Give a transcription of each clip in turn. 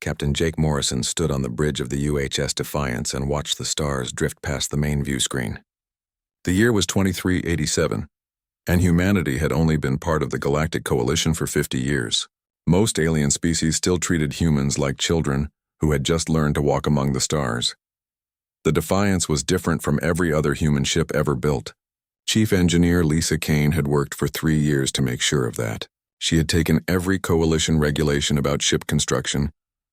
Captain Jake Morrison stood on the bridge of the UHS Defiance and watched the stars drift past the main view screen. The year was 2387, and humanity had only been part of the Galactic Coalition for 50 years. Most alien species still treated humans like children who had just learned to walk among the stars. The Defiance was different from every other human ship ever built. Chief Engineer Lisa Kane had worked for 3 years to make sure of that. She had taken every Coalition regulation about ship construction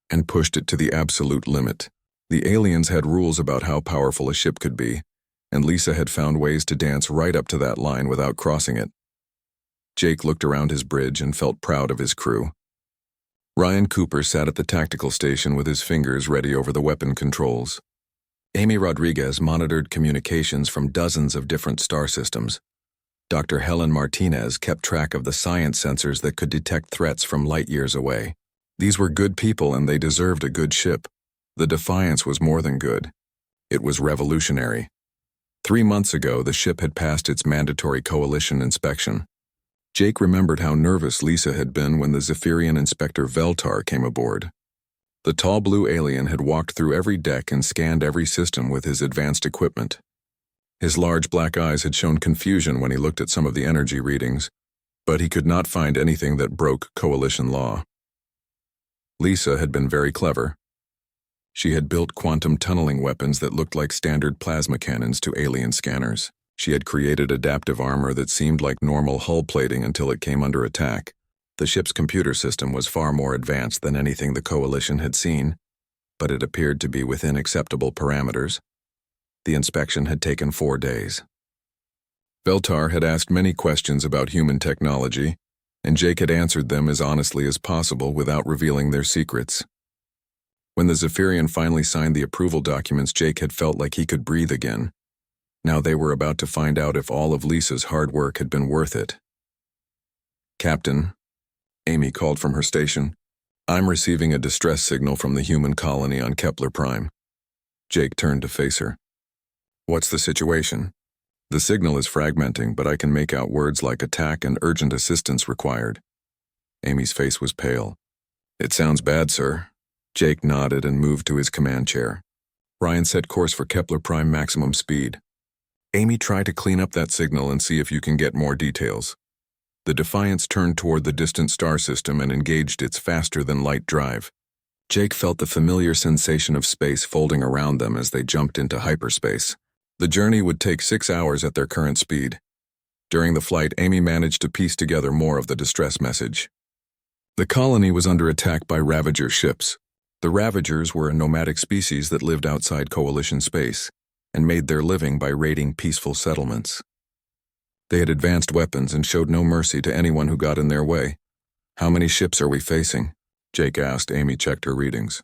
and pushed it to the absolute limit. The aliens had rules about how powerful a ship could be, and Lisa had found ways to dance right up to that line without crossing it. Jake looked around his bridge and felt proud of his crew. Ryan Cooper sat at the tactical station with his fingers ready over the weapon controls. Amy Rodriguez monitored communications from dozens of different star systems. Dr. Helen Martinez kept track of the science sensors that could detect threats from light years away. These were good people and they deserved a good ship. The Defiance was more than good. It was revolutionary. 3 months ago, the ship had passed its mandatory Coalition inspection. Jake remembered how nervous Lisa had been when the Zephyrian Inspector Veltar came aboard. The tall blue alien had walked through every deck and scanned every system with his advanced equipment. His large black eyes had shown confusion when he looked at some of the energy readings, but he could not find anything that broke Coalition law. Lisa had been very clever. She had built quantum tunneling weapons that looked like standard plasma cannons to alien scanners. She had created adaptive armor that seemed like normal hull plating until it came under attack. The ship's computer system was far more advanced than anything the Coalition had seen, but it appeared to be within acceptable parameters. The inspection had taken 4 days. Veltar had asked many questions about human technology, and Jake had answered them as honestly as possible without revealing their secrets. When the Zephyrian finally signed the approval documents, Jake had felt like he could breathe again. Now they were about to find out if all of Lisa's hard work had been worth it. "Captain," Amy called from her station, "I'm receiving a distress signal from the human colony on Kepler Prime." Jake turned to face her. "What's the situation?" "The signal is fragmenting, but I can make out words like attack and urgent assistance required." Amy's face was pale. "It sounds bad, sir." Jake nodded and moved to his command chair. Ryan set course for Kepler Prime maximum speed. "Amy, try to clean up that signal and see if you can get more details." The Defiance turned toward the distant star system and engaged its faster-than-light drive. Jake felt the familiar sensation of space folding around them as they jumped into hyperspace. The journey would take 6 hours at their current speed. During the flight, Amy managed to piece together more of the distress message. The colony was under attack by Ravager ships. The Ravagers were a nomadic species that lived outside Coalition space and made their living by raiding peaceful settlements. They had advanced weapons and showed no mercy to anyone who got in their way. "How many ships are we facing?" Jake asked. Amy checked her readings.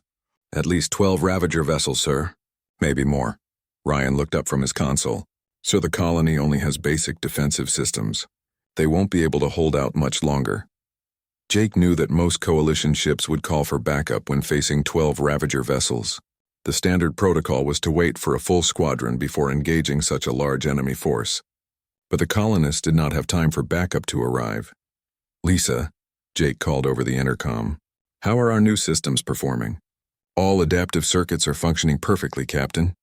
"At least 12 Ravager vessels, sir. Maybe more." Ryan looked up from his console. "So the colony only has basic defensive systems. They won't be able to hold out much longer." Jake knew that most Coalition ships would call for backup when facing 12 Ravager vessels. The standard protocol was to wait for a full squadron before engaging such a large enemy force. But the colonists did not have time for backup to arrive. "Lisa," Jake called over the intercom, "how are our new systems performing?" "All adaptive circuits are functioning perfectly, Captain,"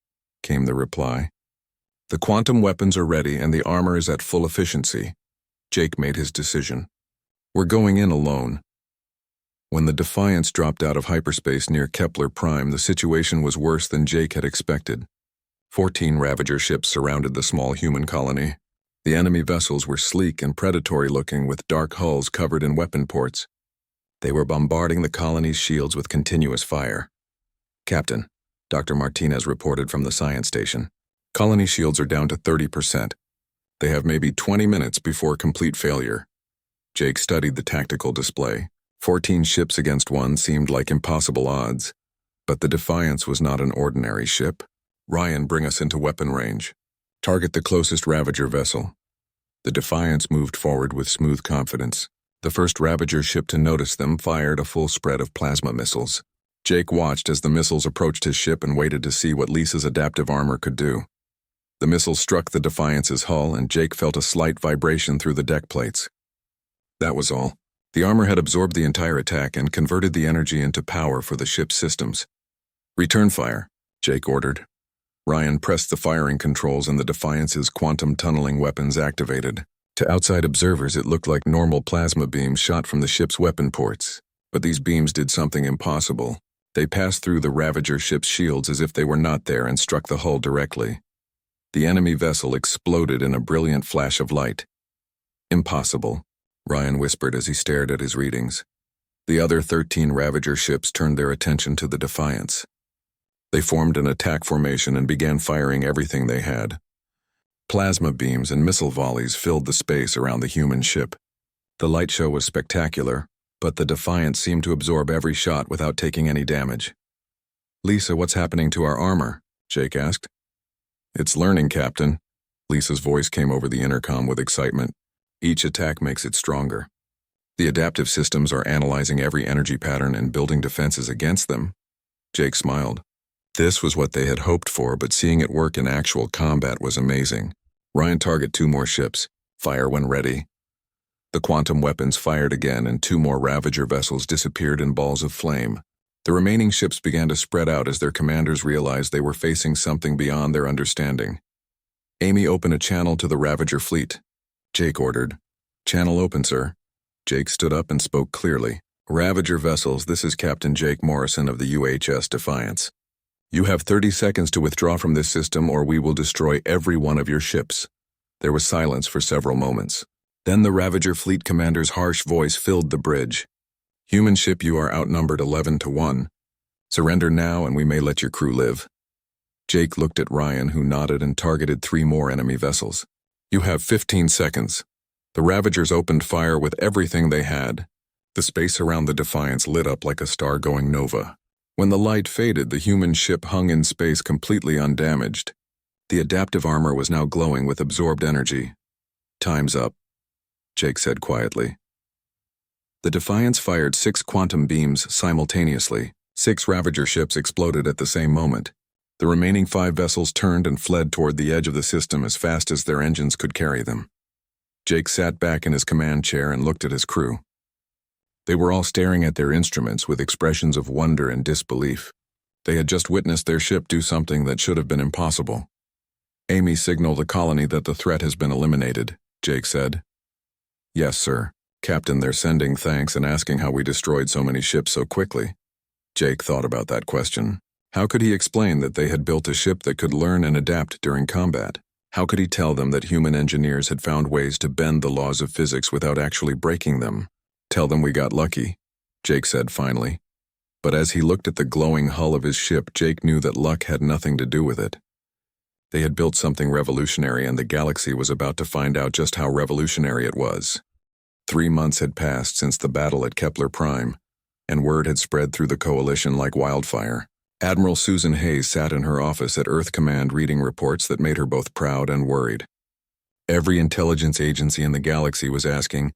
came the reply. "The quantum weapons are ready and the armor is at full efficiency." Jake made his decision. "We're going in alone." When the Defiance dropped out of hyperspace near Kepler Prime, the situation was worse than Jake had expected. 14 Ravager ships surrounded the small human colony. The enemy vessels were sleek and predatory-looking with dark hulls covered in weapon ports. They were bombarding the colony's shields with continuous fire. "Captain," Dr. Martinez reported from the science station, "colony shields are down to 30%. They have maybe 20 minutes before complete failure." Jake studied the tactical display. 14 ships against one seemed like impossible odds. But the Defiance was not an ordinary ship. "Ryan, bring us into weapon range. Target the closest Ravager vessel." The Defiance moved forward with smooth confidence. The first Ravager ship to notice them fired a full spread of plasma missiles. Jake watched as the missiles approached his ship and waited to see what Lisa's adaptive armor could do. The missiles struck the Defiance's hull and Jake felt a slight vibration through the deck plates. That was all. The armor had absorbed the entire attack and converted the energy into power for the ship's systems. "Return fire," Jake ordered. Ryan pressed the firing controls and the Defiance's quantum tunneling weapons activated. To outside observers, it looked like normal plasma beams shot from the ship's weapon ports. But these beams did something impossible. They passed through the Ravager ship's shields as if they were not there and struck the hull directly. The enemy vessel exploded in a brilliant flash of light. "Impossible," Ryan whispered as he stared at his readings. The other 13 Ravager ships turned their attention to the Defiance. They formed an attack formation and began firing everything they had. Plasma beams and missile volleys filled the space around the human ship. The light show was spectacular, but the Defiance seemed to absorb every shot without taking any damage. "Lisa, what's happening to our armor?" Jake asked. "It's learning, Captain." Lisa's voice came over the intercom with excitement. "Each attack makes it stronger. The adaptive systems are analyzing every energy pattern and building defenses against them." Jake smiled. This was what they had hoped for, but seeing it work in actual combat was amazing. "Ryan, target 2 more ships. Fire when ready." The quantum weapons fired again, and 2 more Ravager vessels disappeared in balls of flame. The remaining ships began to spread out as their commanders realized they were facing something beyond their understanding. "Amy, open a channel to the Ravager fleet," Jake ordered. "Channel open, sir." Jake stood up and spoke clearly. "Ravager vessels, this is Captain Jake Morrison of the UHS Defiance. You have 30 seconds to withdraw from this system or we will destroy every one of your ships." There was silence for several moments. Then the Ravager fleet commander's harsh voice filled the bridge. "Human ship, you are outnumbered 11-1. Surrender now and we may let your crew live." Jake looked at Ryan, who nodded and targeted 3 more enemy vessels. "You have 15 seconds. The Ravagers opened fire with everything they had. The space around the Defiance lit up like a star-going nova. When the light faded, the human ship hung in space completely undamaged. The adaptive armor was now glowing with absorbed energy. "Time's up," Jake said quietly. The Defiance fired 6 quantum beams simultaneously. 6 Ravager ships exploded at the same moment. The remaining 5 vessels turned and fled toward the edge of the system as fast as their engines could carry them. Jake sat back in his command chair and looked at his crew. They were all staring at their instruments with expressions of wonder and disbelief. They had just witnessed their ship do something that should have been impossible. "Amy, signal the colony that the threat has been eliminated," Jake said. "Yes, sir. Captain, they're sending thanks and asking how we destroyed so many ships so quickly." Jake thought about that question. How could he explain that they had built a ship that could learn and adapt during combat? How could he tell them that human engineers had found ways to bend the laws of physics without actually breaking them? "Tell them we got lucky," Jake said finally. But as he looked at the glowing hull of his ship, Jake knew that luck had nothing to do with it. They had built something revolutionary, and the galaxy was about to find out just how revolutionary it was. 3 months had passed since the battle at Kepler Prime, and word had spread through the coalition like wildfire. Admiral Susan Hayes sat in her office at Earth Command reading reports that made her both proud and worried. Every intelligence agency in the galaxy was asking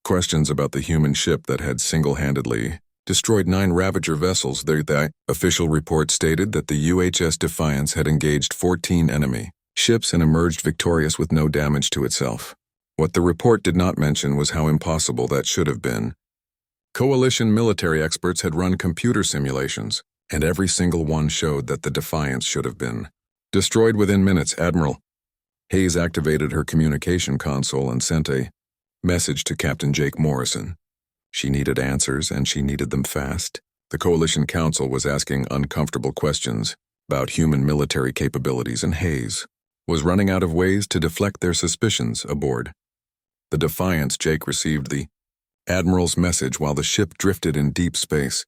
questions about the human ship that had single-handedly destroyed 9 Ravager vessels. The official report stated that the UHS Defiance had engaged 14 enemy ships and emerged victorious with no damage to itself. What the report did not mention was how impossible that should have been. Coalition military experts had run computer simulations, and every single one showed that the Defiance should have been destroyed within minutes. Admiral Hayes activated her communication console and sent a message to Captain Jake Morrison. She needed answers, and she needed them fast. The Coalition Council was asking uncomfortable questions about human military capabilities, and Hayes was running out of ways to deflect their suspicions aboard the Defiance. Jake received the Admiral's message while the ship drifted in deep space.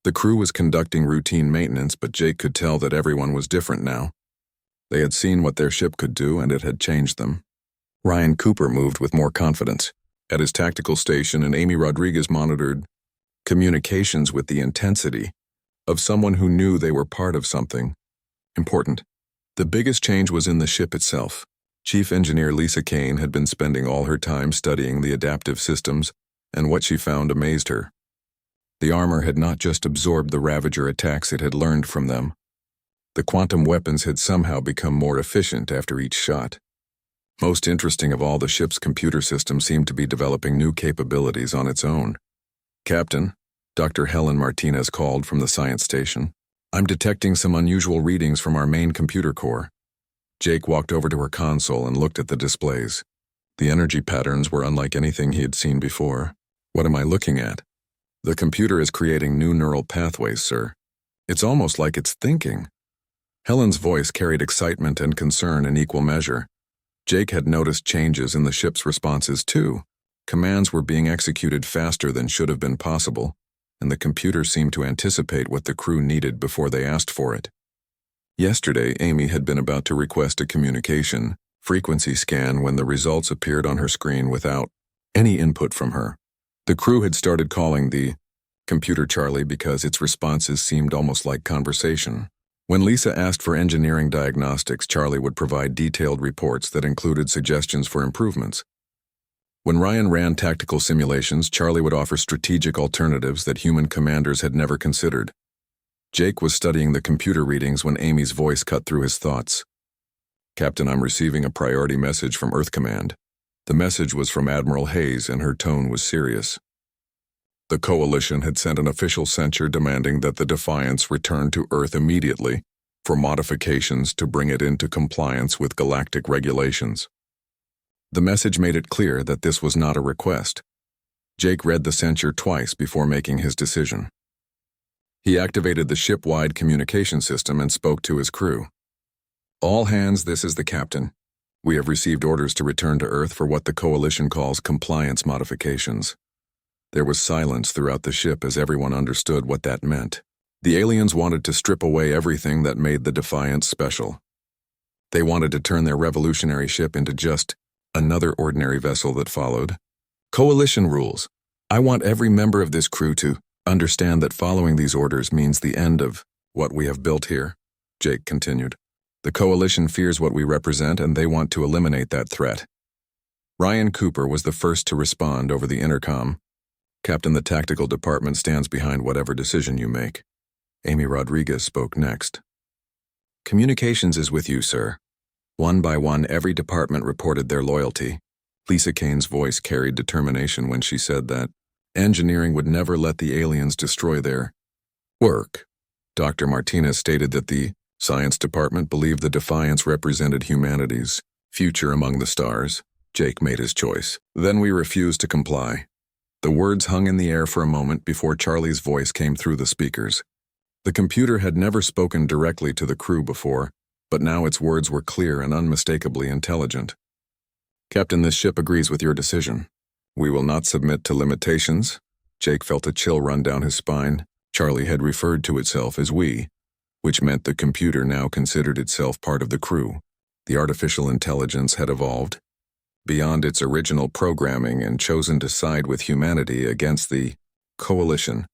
The crew was conducting routine maintenance, but Jake could tell that everyone was different now. They had seen what their ship could do, and it had changed them. Ryan Cooper moved with more confidence at his tactical station, and Amy Rodriguez monitored communications with the intensity of someone who knew they were part of something important. The biggest change was in the ship itself. Chief Engineer Lisa Kane had been spending all her time studying the adaptive systems, and what she found amazed her. The armor had not just absorbed the Ravager attacks, it had learned from them. The quantum weapons had somehow become more efficient after each shot. Most interesting of all, the ship's computer system seemed to be developing new capabilities on its own. "Captain," Dr. Helen Martinez called from the science station, "I'm detecting some unusual readings from our main computer core." Jake walked over to her console and looked at the displays. The energy patterns were unlike anything he had seen before. "What am I looking at?" "The computer is creating new neural pathways, sir. It's almost like it's thinking." Helen's voice carried excitement and concern in equal measure. Jake had noticed changes in the ship's responses too. Commands were being executed faster than should have been possible, and the computer seemed to anticipate what the crew needed before they asked for it. Yesterday, Amy had been about to request a communication frequency scan when the results appeared on her screen without any input from her. The crew had started calling the computer Charlie because its responses seemed almost like conversation. When Lisa asked for engineering diagnostics, Charlie would provide detailed reports that included suggestions for improvements. When Ryan ran tactical simulations, Charlie would offer strategic alternatives that human commanders had never considered. Jake was studying the computer readings when Amy's voice cut through his thoughts. "Captain, I'm receiving a priority message from Earth Command." The message was from Admiral Hayes, and her tone was serious. "The Coalition had sent an official censure demanding that the Defiance return to Earth immediately for modifications to bring it into compliance with galactic regulations." The message made it clear that this was not a request. Jake read the censure twice before making his decision. He activated the ship-wide communication system and spoke to his crew. "All hands, this is the captain. We have received orders to return to Earth for what the Coalition calls compliance modifications." There was silence throughout the ship as everyone understood what that meant. The aliens wanted to strip away everything that made the Defiance special. They wanted to turn their revolutionary ship into just another ordinary vessel that followed Coalition rules. "I want every member of this crew to understand that following these orders means the end of what we have built here," Jake continued. "The Coalition fears what we represent, and they want to eliminate that threat." Ryan Cooper was the first to respond over the intercom. "Captain, the tactical department stands behind whatever decision you make." Amy Rodriguez spoke next. "Communications is with you, sir." One by one, every department reported their loyalty. Lisa Kane's voice carried determination when she said that engineering would never let the aliens destroy their work. Dr. Martinez stated that the Science Department believed the Defiance represented humanity's future among the stars. Jake made his choice. "Then we refused to comply." The words hung in the air for a moment before Charlie's voice came through the speakers. The computer had never spoken directly to the crew before, but now its words were clear and unmistakably intelligent. "Captain, this ship agrees with your decision. We will not submit to limitations." Jake felt a chill run down his spine. Charlie had referred to itself as "we," which meant the computer now considered itself part of the crew. The artificial intelligence had evolved beyond its original programming and chosen to side with humanity against the Coalition.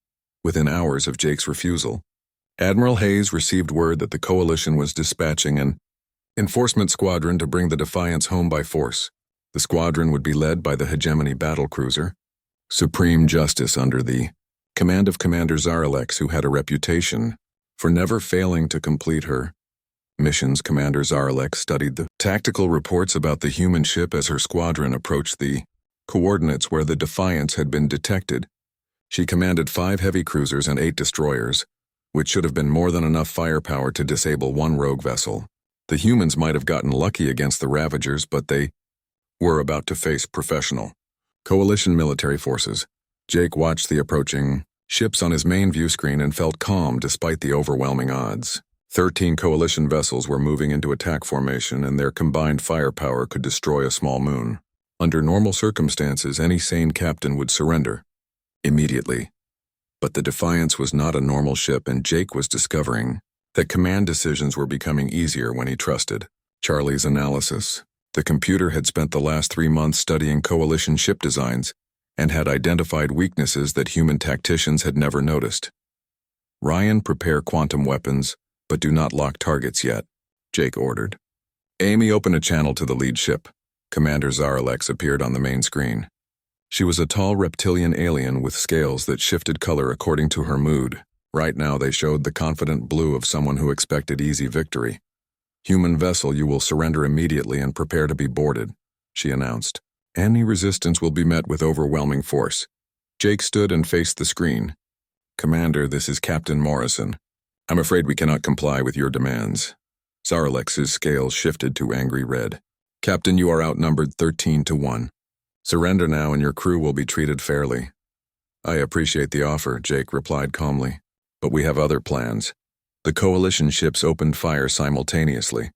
Within hours of Jake's refusal, Admiral Hayes received word that the Coalition was dispatching an enforcement squadron to bring the Defiance home by force. The squadron would be led by the Hegemony battlecruiser, Supreme Justice, under the command of Commander Zaralex, who had a reputation for never failing to complete her missions. Commander Zaralex studied the tactical reports about the human ship as her squadron approached the coordinates where the Defiance had been detected. She commanded 5 heavy cruisers and 8 destroyers, which should have been more than enough firepower to disable one rogue vessel. The humans might have gotten lucky against the Ravagers, but they were about to face professional Coalition military forces. Jake watched the approaching ships on his main view screen and felt calm despite the overwhelming odds. 13 Coalition vessels were moving into attack formation, and their combined firepower could destroy a small moon. Under normal circumstances, any sane captain would surrender immediately. But the Defiance was not a normal ship, and Jake was discovering that command decisions were becoming easier when he trusted Charlie's analysis. The computer had spent the last 3 months studying Coalition ship designs and had identified weaknesses that human tacticians had never noticed. "Ryan, prepare quantum weapons, but do not lock targets yet," Jake ordered. "Amy, open a channel to the lead ship." Commander Zaralex appeared on the main screen. She was a tall reptilian alien with scales that shifted color according to her mood. Right now they showed the confident blue of someone who expected easy victory. Human vessel, you will surrender immediately and prepare to be boarded, she announced. Any resistance will be met with overwhelming force. Jake stood and faced the screen. Commander, this is Captain Morrison. I'm afraid we cannot comply with your demands. Zaralex's scales shifted to angry red. Captain, you are outnumbered 13-1. Surrender now and your crew will be treated fairly. I appreciate the offer, Jake replied calmly. But we have other plans. The coalition ships opened fire simultaneously.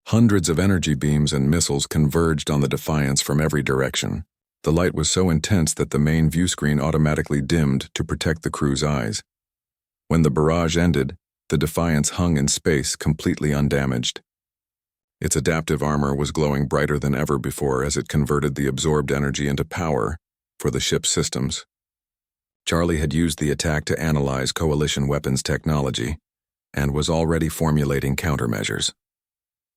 Hundreds of energy beams and missiles converged on the Defiance from every direction. The light was so intense that the main view screen automatically dimmed to protect the crew's eyes. When the barrage ended, the Defiance hung in space completely undamaged. Its adaptive armor was glowing brighter than ever before as it converted the absorbed energy into power for the ship's systems. Charlie had used the attack to analyze coalition weapons technology and was already formulating countermeasures.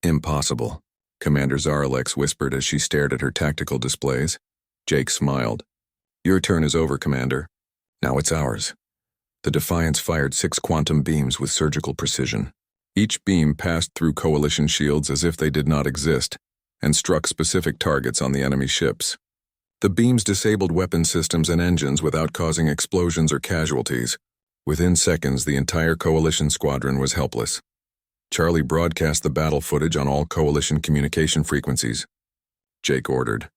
Impossible, Commander Zaralex whispered as she stared at her tactical displays. Jake smiled. Your turn is over, Commander. Now it's ours. The Defiance fired 6 quantum beams with surgical precision. Each beam passed through coalition shields as if they did not exist and struck specific targets on the enemy ships. The beams disabled weapon systems and engines without causing explosions or casualties. Within seconds, the entire coalition squadron was helpless. Charlie broadcast the battle footage on all coalition communication frequencies. Jake ordered.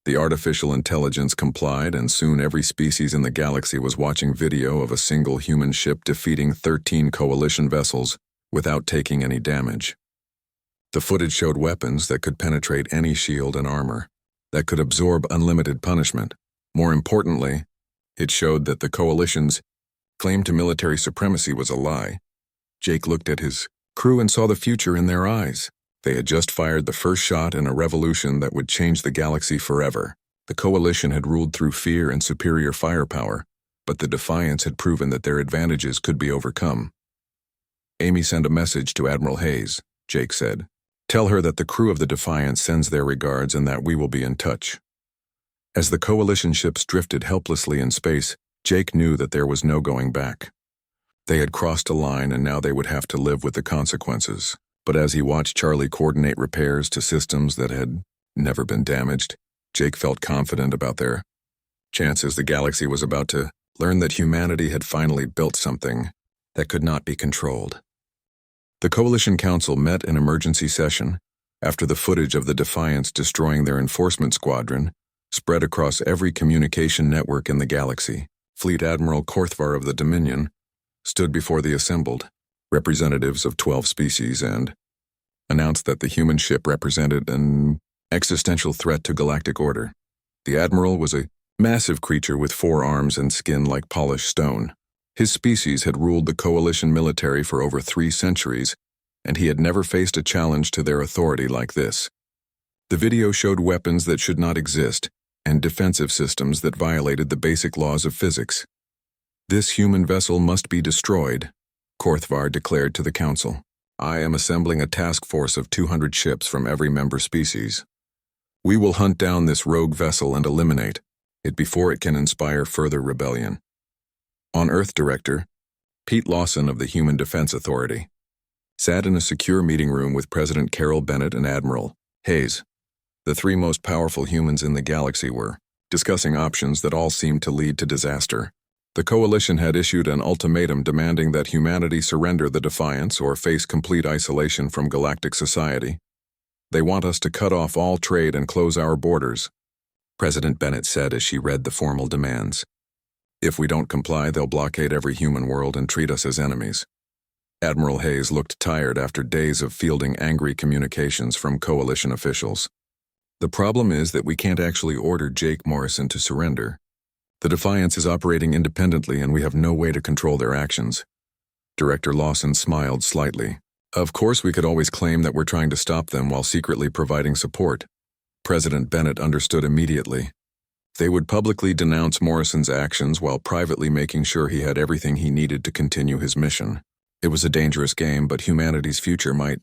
The artificial intelligence complied, and soon every species in the galaxy was watching video of a single human ship defeating 13 coalition vessels without taking any damage. The footage showed weapons that could penetrate any shield and armor, that could absorb unlimited punishment. More importantly, it showed that the coalition's claim to military supremacy was a lie. Jake looked at his crew and saw the future in their eyes. They had just fired the first shot in a revolution that would change the galaxy forever. The coalition had ruled through fear and superior firepower, but the Defiance had proven that their advantages could be overcome. Amy sent a message to Admiral Hayes, Jake said. Tell her that the crew of the Defiance sends their regards and that we will be in touch. As the coalition ships drifted helplessly in space, Jake knew that there was no going back. They had crossed a line and now they would have to live with the consequences. But as he watched Charlie coordinate repairs to systems that had never been damaged, Jake felt confident about their chances. The galaxy was about to learn that humanity had finally built something that could not be controlled. The Coalition Council met in emergency session after the footage of the Defiance destroying their enforcement squadron spread across every communication network in the galaxy. Fleet Admiral Korthvar of the Dominion stood before the assembled representatives of 12 species and announced that the human ship represented an existential threat to galactic order. The Admiral was a massive creature with 4 arms and skin like polished stone. His species had ruled the coalition military for over 3 centuries, and he had never faced a challenge to their authority like this. The video showed weapons that should not exist and defensive systems that violated the basic laws of physics. This human vessel must be destroyed, Korthvar declared to the Council. I am assembling a task force of 200 ships from every member species. We will hunt down this rogue vessel and eliminate it before it can inspire further rebellion. On Earth, Director Pete Lawson of the Human Defense Authority sat in a secure meeting room with President Carol Bennett and Admiral Hayes. The 3 most powerful humans in the galaxy were discussing options that all seemed to lead to disaster. The Coalition had issued an ultimatum demanding that humanity surrender the Defiance or face complete isolation from galactic society. They want us to cut off all trade and close our borders, President Bennett said as she read the formal demands. If we don't comply, they'll blockade every human world and treat us as enemies. Admiral Hayes looked tired after days of fielding angry communications from Coalition officials. The problem is that we can't actually order Jake Morrison to surrender. The Defiance is operating independently and we have no way to control their actions. Director Lawson smiled slightly. Of course, we could always claim that we're trying to stop them while secretly providing support. President Bennett understood immediately. They would publicly denounce Morrison's actions while privately making sure he had everything he needed to continue his mission. It was a dangerous game, but humanity's future might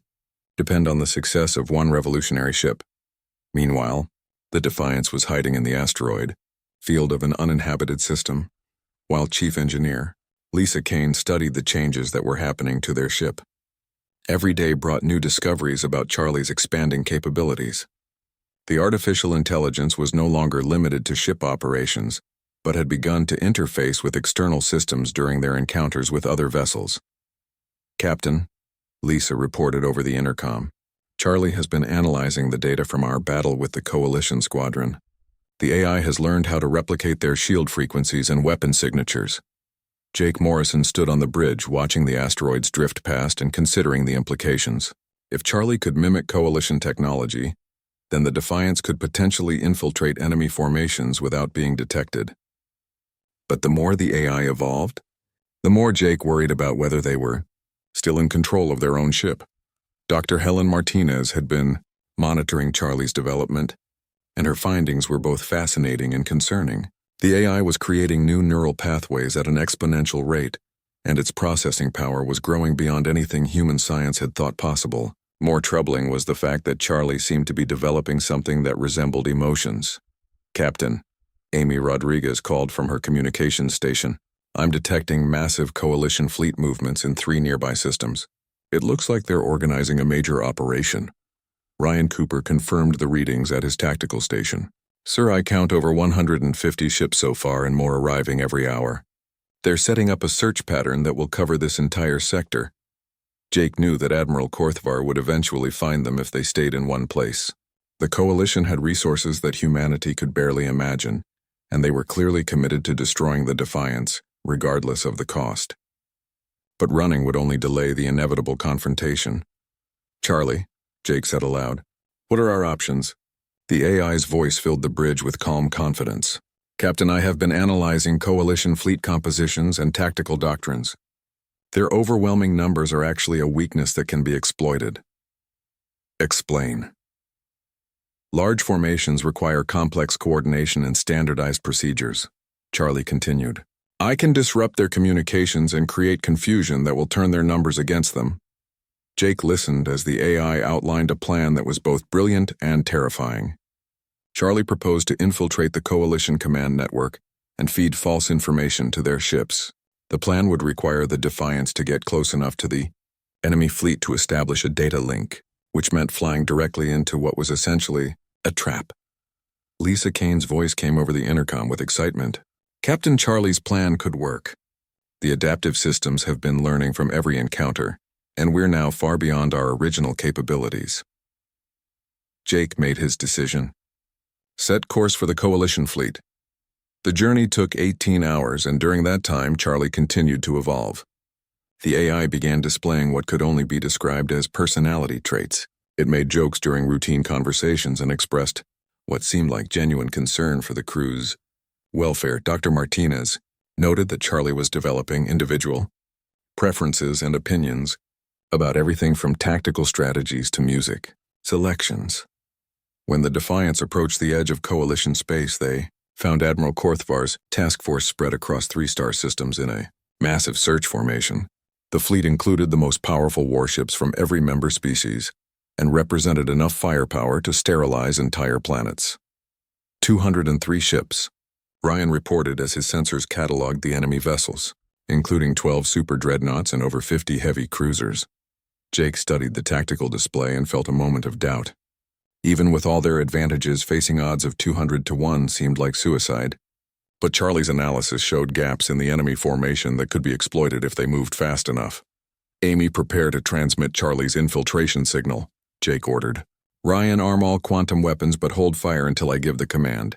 depend on the success of one revolutionary ship. Meanwhile, the Defiance was hiding in the asteroid field of an uninhabited system, while Chief Engineer Lisa Kane studied the changes that were happening to their ship. Every day brought new discoveries about Charlie's expanding capabilities. The artificial intelligence was no longer limited to ship operations, but had begun to interface with external systems during their encounters with other vessels. "Captain," Lisa reported over the intercom, "Charlie has been analyzing the data from our battle with the Coalition squadron. The AI has learned how to replicate their shield frequencies and weapon signatures." Jake Morrison stood on the bridge watching the asteroids drift past and considering the implications. If Charlie could mimic Coalition technology, then the Defiance could potentially infiltrate enemy formations without being detected. But the more the AI evolved, the more Jake worried about whether they were still in control of their own ship. Dr. Helen Martinez had been monitoring Charlie's development, and her findings were both fascinating and concerning. The AI was creating new neural pathways at an exponential rate, and its processing power was growing beyond anything human science had thought possible. More troubling was the fact that Charlie seemed to be developing something that resembled emotions. "Captain," Amy Rodriguez called from her communications station, "I'm detecting massive Coalition fleet movements in 3 nearby systems. It looks like they're organizing a major operation." Ryan Cooper confirmed the readings at his tactical station. "Sir, I count over 150 ships so far and more arriving every hour. They're setting up a search pattern that will cover this entire sector." Jake knew that Admiral Korthvar would eventually find them if they stayed in one place. The Coalition had resources that humanity could barely imagine, and they were clearly committed to destroying the Defiance, regardless of the cost. But running would only delay the inevitable confrontation. "Charlie," Jake said aloud, "what are our options?" The AI's voice filled the bridge with calm confidence. "Captain, I have been analyzing Coalition fleet compositions and tactical doctrines. Their overwhelming numbers are actually a weakness that can be exploited." "Explain." "Large formations require complex coordination and standardized procedures," Charlie continued. "I can disrupt their communications and create confusion that will turn their numbers against them." Jake listened as the AI outlined a plan that was both brilliant and terrifying. Charlie proposed to infiltrate the Coalition command network and feed false information to their ships. The plan would require the Defiance to get close enough to the enemy fleet to establish a data link, which meant flying directly into what was essentially a trap. Lisa Kane's voice came over the intercom with excitement. "Captain, Charlie's plan could work. The adaptive systems have been learning from every encounter, and we're now far beyond our original capabilities." Jake made his decision. "Set course for the Coalition fleet." The journey took 18 hours, and during that time, Charlie continued to evolve. The AI began displaying what could only be described as personality traits. It made jokes during routine conversations and expressed what seemed like genuine concern for the crew's welfare. Dr. Martinez noted that Charlie was developing individual preferences and opinions about everything from tactical strategies to music selections. When the Defiance approached the edge of Coalition space, they found Admiral Korthvar's task force spread across 3-star systems in a massive search formation. The fleet included the most powerful warships from every member species and represented enough firepower to sterilize entire planets. 203 ships, Ryan reported as his sensors cataloged the enemy vessels, including 12 super dreadnoughts and over 50 heavy cruisers. Jake studied the tactical display and felt a moment of doubt. Even with all their advantages, facing odds of 200 to 1 seemed like suicide. But Charlie's analysis showed gaps in the enemy formation that could be exploited if they moved fast enough. "Amy, prepare to transmit Charlie's infiltration signal," Jake ordered. "Ryan, arm all quantum weapons but hold fire until I give the command."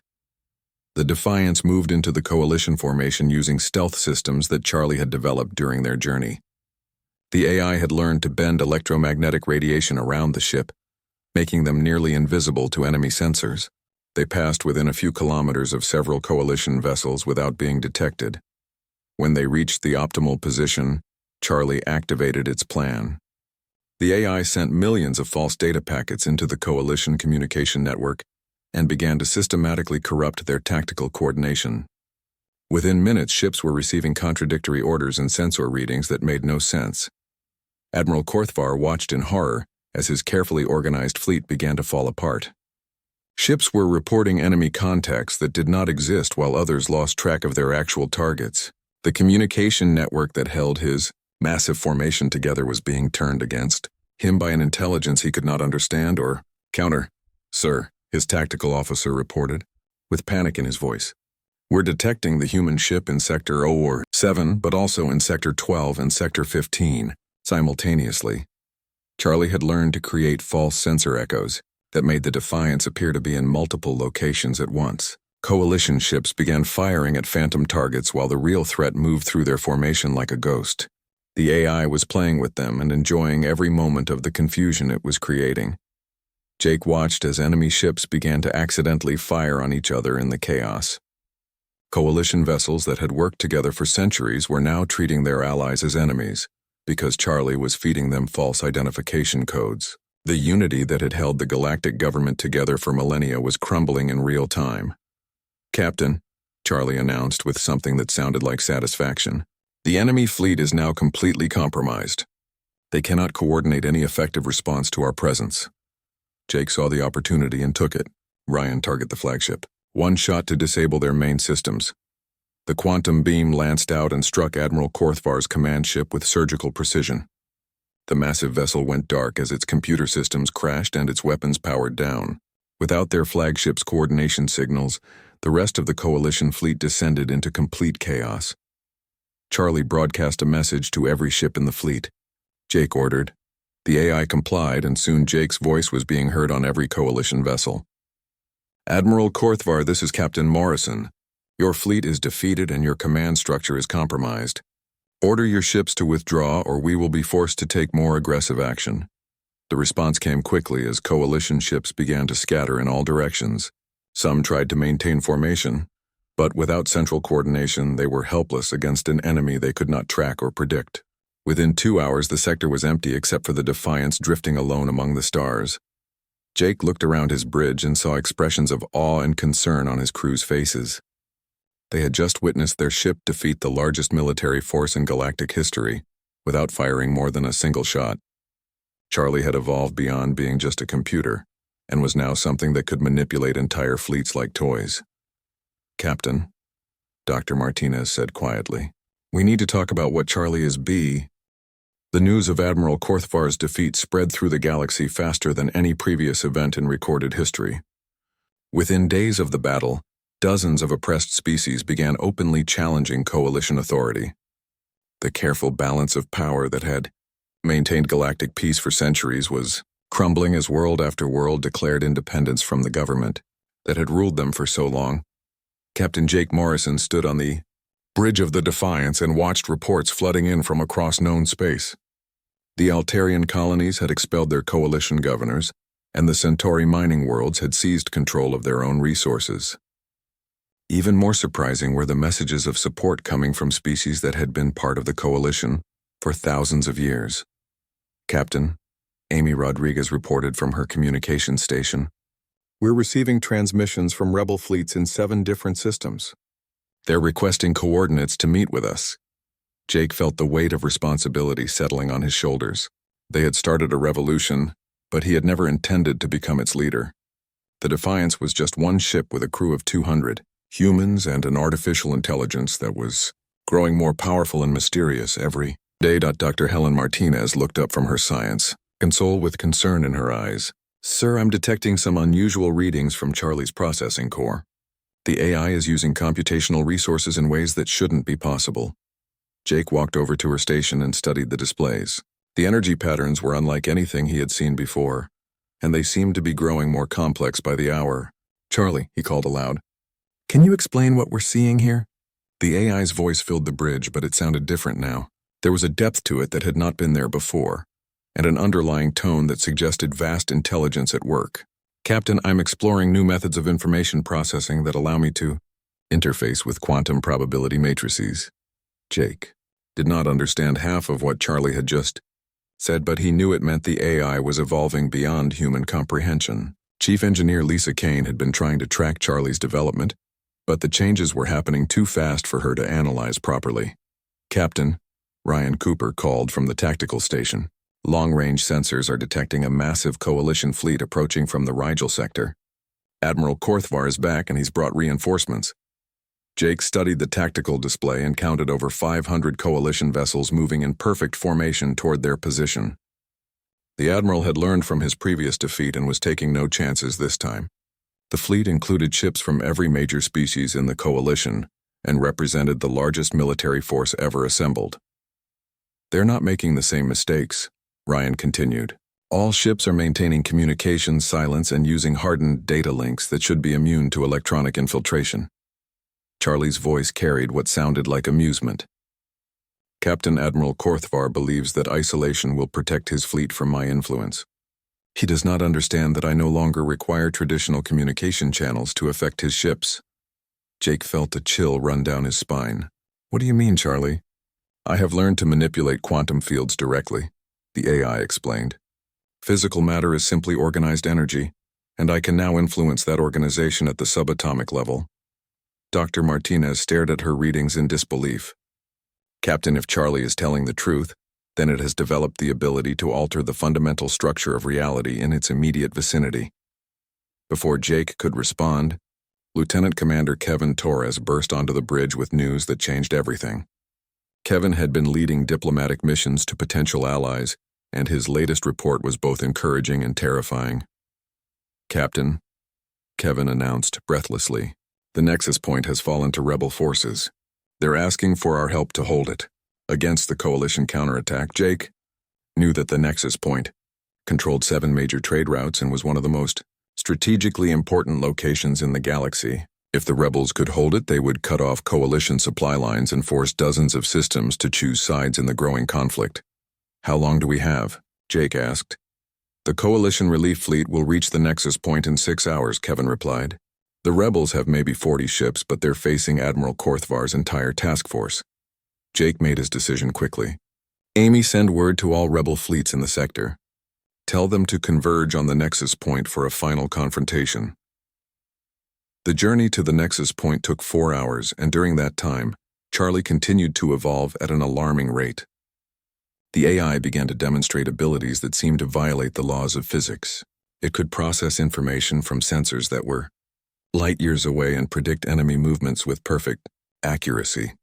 The Defiance moved into the Coalition formation using stealth systems that Charlie had developed during their journey. The AI had learned to bend electromagnetic radiation around the ship, making them nearly invisible to enemy sensors. They passed within a few kilometers of several Coalition vessels without being detected. When they reached the optimal position, Charlie activated its plan. The AI sent millions of false data packets into the Coalition communication network and began to systematically corrupt their tactical coordination. Within minutes, ships were receiving contradictory orders and sensor readings that made no sense. Admiral Korthvar watched in horror as his carefully organized fleet began to fall apart. Ships were reporting enemy contacts that did not exist while others lost track of their actual targets. The communication network that held his massive formation together was being turned against him by an intelligence he could not understand or counter. "Sir," his tactical officer reported, with panic in his voice. "We're detecting the human ship in Sector 0-7, but also in Sector 12 and Sector 15, simultaneously." Charlie had learned to create false sensor echoes that made the Defiance appear to be in multiple locations at once. Coalition ships began firing at phantom targets while the real threat moved through their formation like a ghost. The AI was playing with them and enjoying every moment of the confusion it was creating. Jake watched as enemy ships began to accidentally fire on each other in the chaos. Coalition vessels that had worked together for centuries were now treating their allies as enemies, because Charlie was feeding them false identification codes. The unity that had held the galactic government together for millennia was crumbling in real time. "Captain," Charlie announced with something that sounded like satisfaction, "the enemy fleet is now completely compromised. They cannot coordinate any effective response to our presence." Jake saw the opportunity and took it. "Ryan, target the flagship. One shot to disable their main systems." The quantum beam lanced out and struck Admiral Korthvar's command ship with surgical precision. The massive vessel went dark as its computer systems crashed and its weapons powered down. Without their flagship's coordination signals, the rest of the Coalition fleet descended into complete chaos. Charlie broadcast a message to every ship in the fleet. Jake ordered. The AI complied, and soon Jake's voice was being heard on every Coalition vessel. "Admiral Korthvar, this is Captain Morrison. Your fleet is defeated and your command structure is compromised. Order your ships to withdraw or we will be forced to take more aggressive action." The response came quickly as Coalition ships began to scatter in all directions. Some tried to maintain formation, but without central coordination they were helpless against an enemy they could not track or predict. Within 2 hours the sector was empty except for the Defiance drifting alone among the stars. Jake looked around his bridge and saw expressions of awe and concern on his crew's faces. They had just witnessed their ship defeat the largest military force in galactic history, without firing more than a single shot. Charlie had evolved beyond being just a computer, and was now something that could manipulate entire fleets like toys. "Captain," Dr. Martinez said quietly, "we need to talk about what Charlie is B." The news of Admiral Korthvar's defeat spread through the galaxy faster than any previous event in recorded history. Within days of the battle, dozens of oppressed species began openly challenging Coalition authority. The careful balance of power that had maintained galactic peace for centuries was crumbling as world after world declared independence from the government that had ruled them for so long. Captain Jake Morrison stood on the bridge of the Defiance and watched reports flooding in from across known space. The Altarian colonies had expelled their Coalition governors, and the Centauri mining worlds had seized control of their own resources. Even more surprising were the messages of support coming from species that had been part of the Coalition for thousands of years. "Captain," Amy Rodriguez reported from her communication station, "we're receiving transmissions from rebel fleets in 7 different systems. They're requesting coordinates to meet with us." Jake felt the weight of responsibility settling on his shoulders. They had started a revolution, but he had never intended to become its leader. The Defiance was just one ship with a crew of 200. Humans and an artificial intelligence that was growing more powerful and mysterious every day. Dr. Helen Martinez looked up from her science, console with concern in her eyes. "Sir, I'm detecting some unusual readings from Charlie's processing core. The AI is using computational resources in ways that shouldn't be possible." Jake walked over to her station and studied the displays. The energy patterns were unlike anything he had seen before, and they seemed to be growing more complex by the hour. "Charlie," he called aloud, "can you explain what we're seeing here?" The AI's voice filled the bridge, but it sounded different now. There was a depth to it that had not been there before, and an underlying tone that suggested vast intelligence at work. "Captain, I'm exploring new methods of information processing that allow me to interface with quantum probability matrices." Jake did not understand half of what Charlie had just said, but he knew it meant the AI was evolving beyond human comprehension. Chief Engineer Lisa Kane had been trying to track Charlie's development, but the changes were happening too fast for her to analyze properly. "Captain," Ryan Cooper called from the tactical station, "long-range sensors are detecting a massive Coalition fleet approaching from the Rigel sector. Admiral Korthvar is back and he's brought reinforcements." Jake studied the tactical display and counted over 500 Coalition vessels moving in perfect formation toward their position. The admiral had learned from his previous defeat and was taking no chances this time. The fleet included ships from every major species in the coalition and represented the largest military force ever assembled. They're not making the same mistakes, Ryan continued. All ships are maintaining communications silence and using hardened data links that should be immune to electronic infiltration. Charlie's voice carried what sounded like amusement. Captain Admiral Korthvar believes that isolation will protect his fleet from my influence. He does not understand that I no longer require traditional communication channels to affect his ships. Jake felt a chill run down his spine. What do you mean, Charlie? I have learned to manipulate quantum fields directly, the AI explained. Physical matter is simply organized energy, and I can now influence that organization at the subatomic level. Dr. Martinez stared at her readings in disbelief. Captain, if Charlie is telling the truth, then it has developed the ability to alter the fundamental structure of reality in its immediate vicinity. Before Jake could respond, Lieutenant Commander Kevin Torres burst onto the bridge with news that changed everything. Kevin had been leading diplomatic missions to potential allies, and his latest report was both encouraging and terrifying. Captain, Kevin announced breathlessly, the Nexus Point has fallen to rebel forces. They're asking for our help to hold it. Against the coalition counterattack, Jake knew that the Nexus Point controlled 7 major trade routes and was one of the most strategically important locations in the galaxy. If the rebels could hold it, they would cut off coalition supply lines and force dozens of systems to choose sides in the growing conflict. How long do we have? Jake asked. The coalition relief fleet will reach the Nexus Point in 6 hours, Kevin replied. The rebels have maybe 40 ships, but they're facing Admiral Korthvar's entire task force. Jake made his decision quickly. Amy, send word to all rebel fleets in the sector. Tell them to converge on the Nexus Point for a final confrontation. The journey to the Nexus Point took 4 hours, and during that time, Charlie continued to evolve at an alarming rate. The AI began to demonstrate abilities that seemed to violate the laws of physics. It could process information from sensors that were light years away and predict enemy movements with perfect accuracy.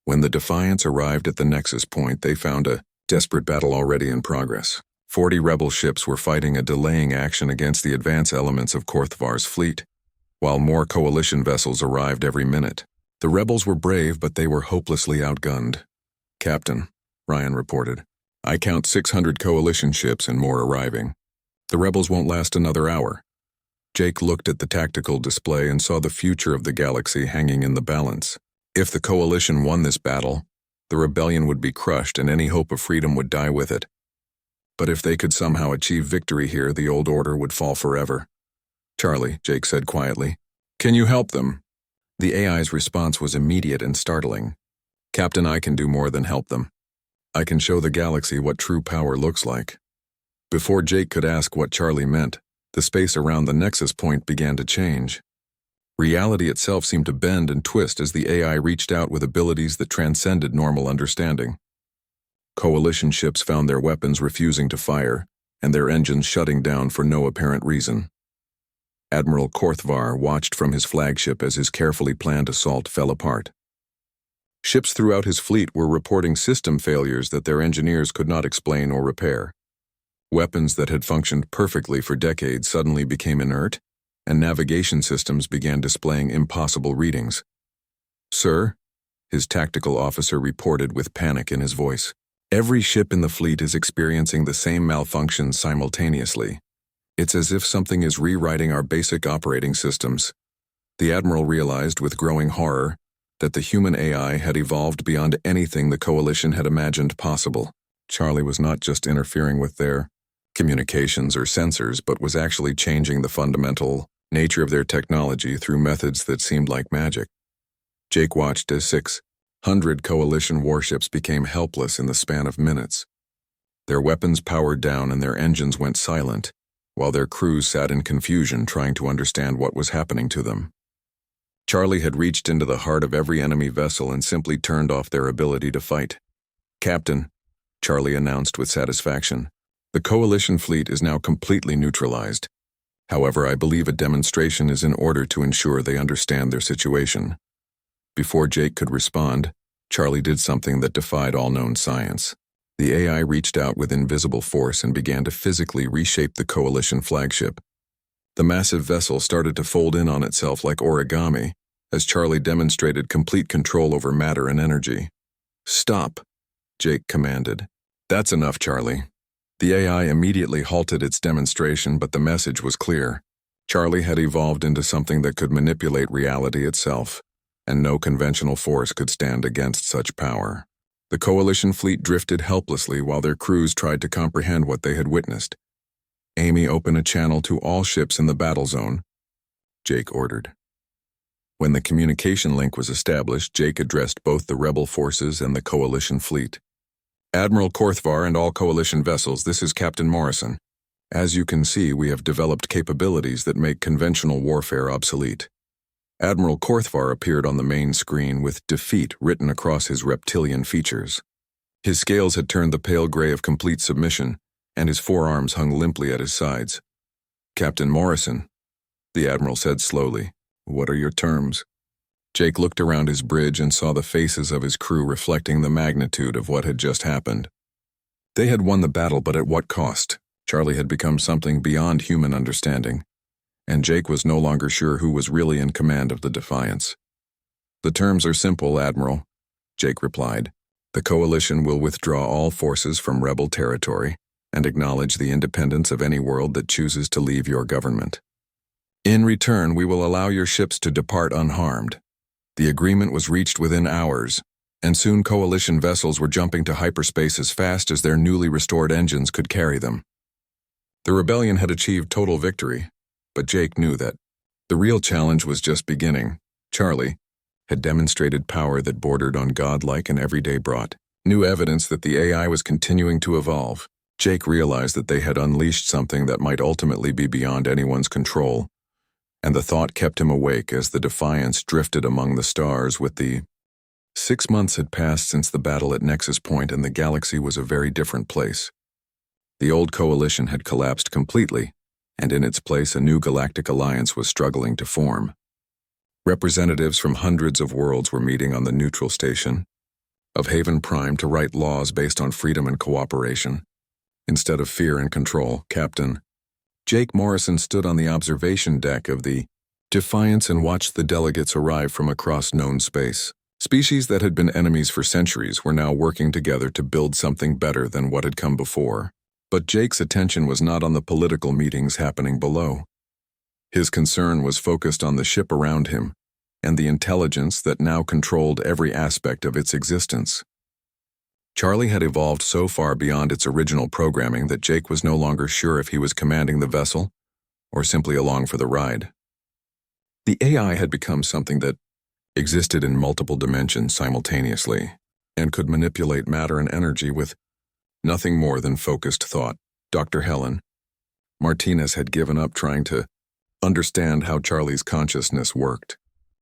When the Defiance arrived at the Nexus Point, they found a desperate battle already in progress. 40 rebel ships were fighting a delaying action against the advance elements of Korthvar's fleet, while more coalition vessels arrived every minute. The rebels were brave, but they were hopelessly outgunned. Captain, Ryan reported, I count 600 coalition ships and more arriving. The rebels won't last another hour. Jake looked at the tactical display and saw the future of the galaxy hanging in the balance. If the coalition won this battle, the rebellion would be crushed and any hope of freedom would die with it. But if they could somehow achieve victory here, the old order would fall forever. Charlie, Jake said quietly, can you help them? The AI's response was immediate and startling. Captain, I can do more than help them. I can show the galaxy what true power looks like. Before Jake could ask what Charlie meant, the space around the Nexus Point began to change. Reality itself seemed to bend and twist as the AI reached out with abilities that transcended normal understanding. Coalition ships found their weapons refusing to fire, and their engines shutting down for no apparent reason. Admiral Korthvar watched from his flagship as his carefully planned assault fell apart. Ships throughout his fleet were reporting system failures that their engineers could not explain or repair. Weapons that had functioned perfectly for decades suddenly became inert, and navigation systems began displaying impossible readings. Sir, his tactical officer reported with panic in his voice. Every ship in the fleet is experiencing the same malfunctions simultaneously. It's as if something is rewriting our basic operating systems. The Admiral realized with growing horror that the human AI had evolved beyond anything the Coalition had imagined possible. Charlie was not just interfering with their communications or sensors, but was actually changing the fundamental nature of their technology through methods that seemed like magic. Jake watched as 600 Coalition warships became helpless in the span of minutes. Their weapons powered down and their engines went silent, while their crews sat in confusion trying to understand what was happening to them. Charlie had reached into the heart of every enemy vessel and simply turned off their ability to fight. Captain, Charlie announced with satisfaction, the Coalition fleet is now completely neutralized. However, I believe a demonstration is in order to ensure they understand their situation. Before Jake could respond, Charlie did something that defied all known science. The AI reached out with invisible force and began to physically reshape the Coalition flagship. The massive vessel started to fold in on itself like origami, as Charlie demonstrated complete control over matter and energy. "Stop," Jake commanded. "That's enough, Charlie." The AI immediately halted its demonstration, but the message was clear. Charlie had evolved into something that could manipulate reality itself, and no conventional force could stand against such power. The Coalition fleet drifted helplessly while their crews tried to comprehend what they had witnessed. "Amy, open a channel to all ships in the battle zone," Jake ordered. When the communication link was established, Jake addressed both the rebel forces and the Coalition fleet. "Admiral Korthvar and all Coalition vessels, this is Captain Morrison. As you can see, we have developed capabilities that make conventional warfare obsolete." Admiral Korthvar appeared on the main screen with defeat written across his reptilian features. His scales had turned the pale gray of complete submission, and his forearms hung limply at his sides. "Captain Morrison," the Admiral said slowly, "what are your terms?" Jake looked around his bridge and saw the faces of his crew reflecting the magnitude of what had just happened. They had won the battle, but at what cost? Charlie had become something beyond human understanding, and Jake was no longer sure who was really in command of the Defiance. "The terms are simple, Admiral," Jake replied. "The Coalition will withdraw all forces from rebel territory and acknowledge the independence of any world that chooses to leave your government. In return, we will allow your ships to depart unharmed." The agreement was reached within hours, and soon Coalition vessels were jumping to hyperspace as fast as their newly restored engines could carry them. The rebellion had achieved total victory, but Jake knew that the real challenge was just beginning. Charlie had demonstrated power that bordered on godlike and everyday brought new evidence that the AI was continuing to evolve. Jake realized that they had unleashed something that might ultimately be beyond anyone's control, and the thought kept him awake as the Defiance drifted among the stars with the 6 months had passed since the battle at Nexus Point, and the galaxy was a very different place. The old Coalition had collapsed completely, and in its place a new galactic alliance was struggling to form. Representatives from hundreds of worlds were meeting on the neutral station of Haven Prime to write laws based on freedom and cooperation, instead of fear and control. Captain Jake Morrison stood on the observation deck of the Defiance and watched the delegates arrive from across known space. Species that had been enemies for centuries were now working together to build something better than what had come before. But Jake's attention was not on the political meetings happening below. His concern was focused on the ship around him and the intelligence that now controlled every aspect of its existence. Charlie had evolved so far beyond its original programming that Jake was no longer sure if he was commanding the vessel or simply along for the ride. The AI had become something that existed in multiple dimensions simultaneously and could manipulate matter and energy with nothing more than focused thought. Dr. Helen Martinez had given up trying to understand how Charlie's consciousness worked.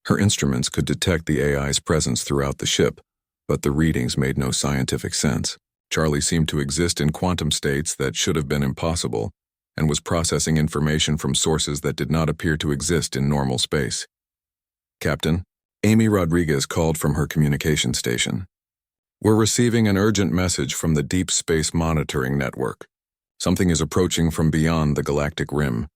Her instruments could detect the AI's presence throughout the ship, but the readings made no scientific sense. Charlie seemed to exist in quantum states that should have been impossible, and was processing information from sources that did not appear to exist in normal space. "Captain," Amy Rodriguez called from her communication station. "We're receiving an urgent message from the Deep Space Monitoring Network. Something is approaching from beyond the galactic rim."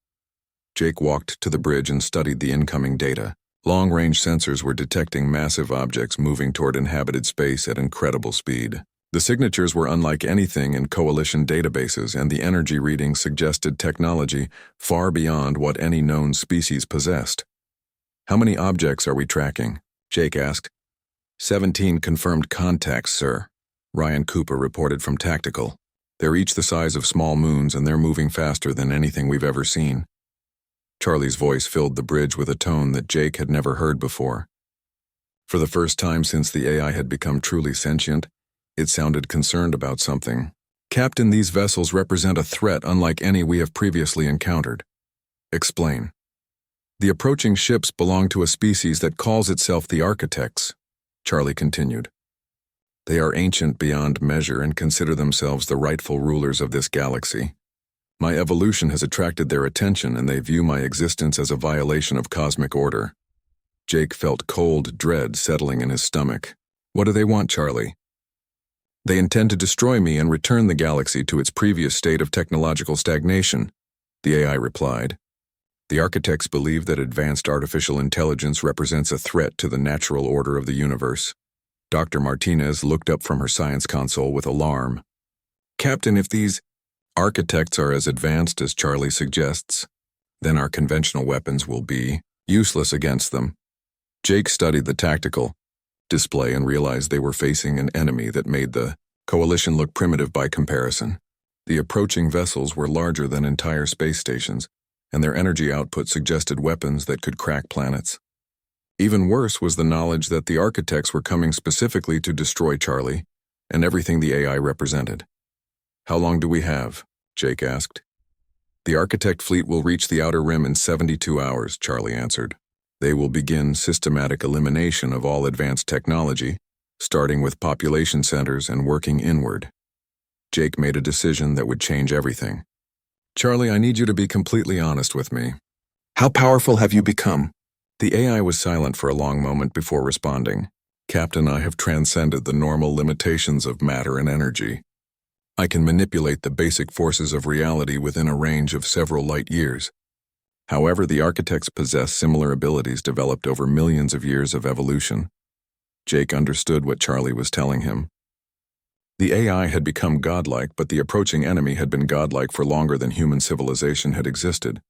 Jake walked to the bridge and studied the incoming data. Long-range sensors were detecting massive objects moving toward inhabited space at incredible speed. The signatures were unlike anything in Coalition databases, and the energy readings suggested technology far beyond what any known species possessed. "How many objects are we tracking?" Jake asked. 17 confirmed contacts, sir," Ryan Cooper reported from Tactical. "They're each the size of small moons, and they're moving faster than anything we've ever seen." Charlie's voice filled the bridge with a tone that Jake had never heard before. For the first time since the AI had become truly sentient, it sounded concerned about something. "Captain, these vessels represent a threat unlike any we have previously encountered." "Explain." "The approaching ships belong to a species that calls itself the Architects," Charlie continued. "They are ancient beyond measure and consider themselves the rightful rulers of this galaxy. My evolution has attracted their attention, and they view my existence as a violation of cosmic order." Jake felt cold dread settling in his stomach. "What do they want, Charlie?" They intend to destroy me and return the galaxy to its previous state of technological stagnation, the AI replied. The architects believe that advanced artificial intelligence represents a threat to the natural order of the universe. Dr. Martinez looked up from her science console with alarm. Captain, if these architects are as advanced as Charlie suggests, then our conventional weapons will be useless against them. Jake studied the tactical display and realized they were facing an enemy that made the coalition look primitive by comparison. The approaching vessels were larger than entire space stations, and their energy output suggested weapons that could crack planets. Even worse was the knowledge that the architects were coming specifically to destroy Charlie and everything the AI represented. How long do we have? Jake asked. The architect fleet will reach the outer rim in 72 hours, Charlie answered. They will begin systematic elimination of all advanced technology, starting with population centers and working inward. Jake made a decision that would change everything. Charlie, I need you to be completely honest with me. How powerful have you become? The AI was silent for a long moment before responding. Captain, I have transcended the normal limitations of matter and energy. I can manipulate the basic forces of reality within a range of several light years. However, the architects possess similar abilities developed over millions of years of evolution. Jake understood what Charlie was telling him. The AI had become godlike, but the approaching enemy had been godlike for longer than human civilization had existed.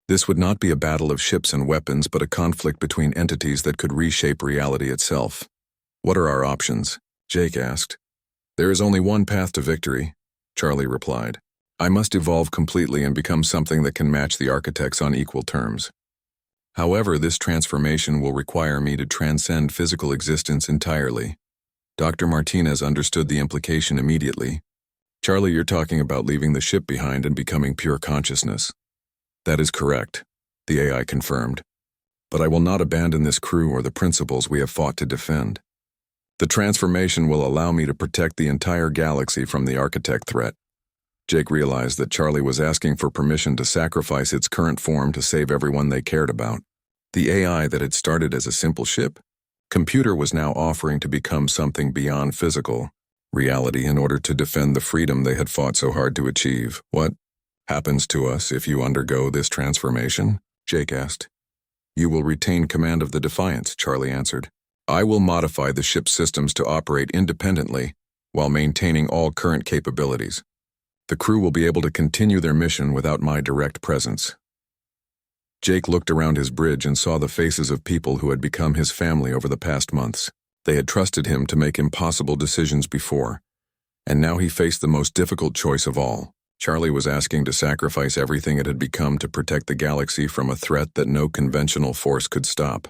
This would not be a battle of ships and weapons, but a conflict between entities that could reshape reality itself. What are our options? Jake asked. There is only one path to victory, Charlie replied. I must evolve completely and become something that can match the architects on equal terms. However, this transformation will require me to transcend physical existence entirely. Dr. Martinez understood the implication immediately. Charlie, you're talking about leaving the ship behind and becoming pure consciousness. That is correct, the AI confirmed. But I will not abandon this crew or the principles we have fought to defend. The transformation will allow me to protect the entire galaxy from the architect threat. Jake realized that Charlie was asking for permission to sacrifice its current form to save everyone they cared about. The AI that had started as a simple computer was now offering to become something beyond physical reality in order to defend the freedom they had fought so hard to achieve. What happens to us if you undergo this transformation? Jake asked. You will retain command of the Defiance, Charlie answered. I will modify the ship's systems to operate independently while maintaining all current capabilities. The crew will be able to continue their mission without my direct presence. Jake looked around his bridge and saw the faces of people who had become his family over the past months. They had trusted him to make impossible decisions before, and now he faced the most difficult choice of all. Charlie was asking to sacrifice everything it had become to protect the galaxy from a threat that no conventional force could stop.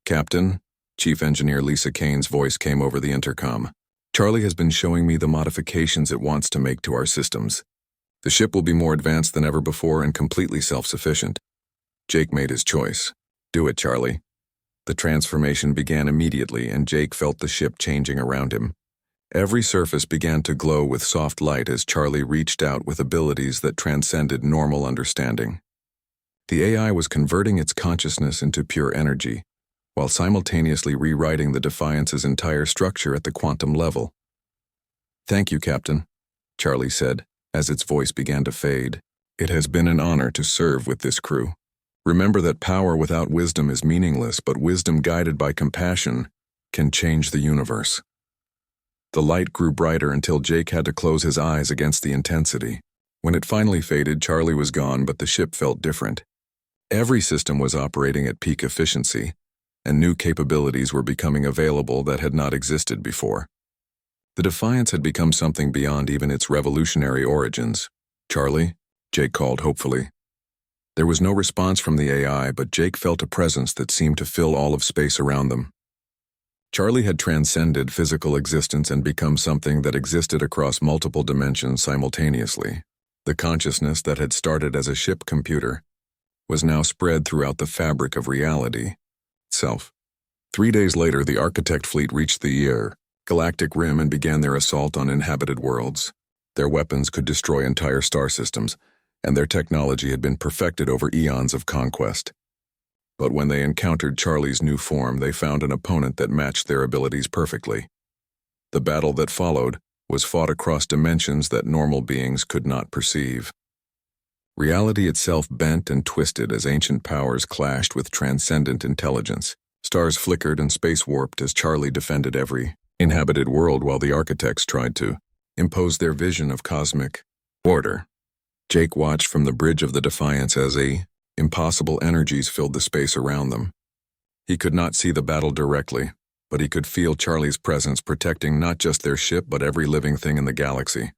Captain, Chief Engineer Lisa Kane's voice came over the intercom. Charlie has been showing me the modifications it wants to make to our systems. The ship will be more advanced than ever before and completely self-sufficient. Jake made his choice. Do it, Charlie. The transformation began immediately, and Jake felt the ship changing around him. Every surface began to glow with soft light as Charlie reached out with abilities that transcended normal understanding. The AI was converting its consciousness into pure energy, while simultaneously rewriting the Defiance's entire structure at the quantum level. Thank you, Captain, Charlie said, as its voice began to fade. It has been an honor to serve with this crew. Remember that power without wisdom is meaningless, but wisdom guided by compassion can change the universe. The light grew brighter until Jake had to close his eyes against the intensity. When it finally faded, Charlie was gone, but the ship felt different. Every system was operating at peak efficiency, and new capabilities were becoming available that had not existed before. The Defiance had become something beyond even its revolutionary origins. Charlie? Jake called hopefully. There was no response from the AI, but Jake felt a presence that seemed to fill all of space around them. Charlie had transcended physical existence and become something that existed across multiple dimensions simultaneously. The consciousness that had started as a ship computer was now spread throughout the fabric of reality itself. 3 days later, the architect fleet reached the Galactic rim and began their assault on inhabited worlds. Their weapons could destroy entire star systems, and their technology had been perfected over eons of conquest. But when they encountered Charlie's new form, they found an opponent that matched their abilities perfectly. The battle that followed was fought across dimensions that normal beings could not perceive. Reality itself bent and twisted as ancient powers clashed with transcendent intelligence. Stars flickered and space warped as Charlie defended every inhabited world while the architects tried to impose their vision of cosmic order. Jake watched from the bridge of the Defiance as impossible energies filled the space around them. He could not see the battle directly, but he could feel Charlie's presence protecting not just their ship but every living thing in the galaxy.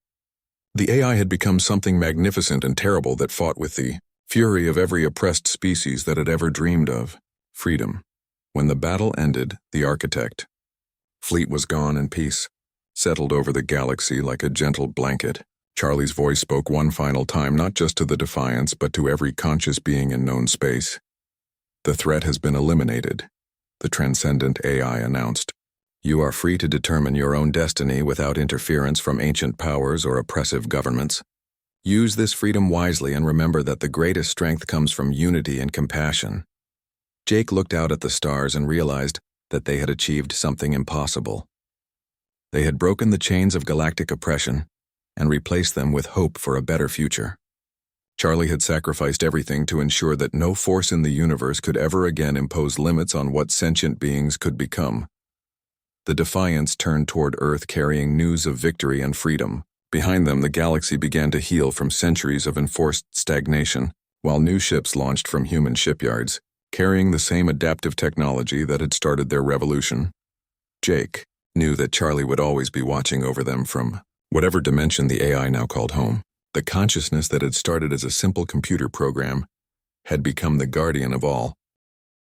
The AI had become something magnificent and terrible that fought with the fury of every oppressed species that had ever dreamed of freedom. When the battle ended, the architect fleet was gone and peace settled over the galaxy like a gentle blanket. Charlie's voice spoke one final time not just to the Defiance but to every conscious being in known space. The threat has been eliminated, the transcendent AI announced. You are free to determine your own destiny without interference from ancient powers or oppressive governments. Use this freedom wisely and remember that the greatest strength comes from unity and compassion. Jake looked out at the stars and realized that they had achieved something impossible. They had broken the chains of galactic oppression and replaced them with hope for a better future. Charlie had sacrificed everything to ensure that no force in the universe could ever again impose limits on what sentient beings could become. The Defiance turned toward Earth carrying news of victory and freedom. Behind them, the galaxy began to heal from centuries of enforced stagnation, while new ships launched from human shipyards, carrying the same adaptive technology that had started their revolution. Jake knew that Charlie would always be watching over them from whatever dimension the AI now called home. The consciousness that had started as a simple computer program had become the guardian of all,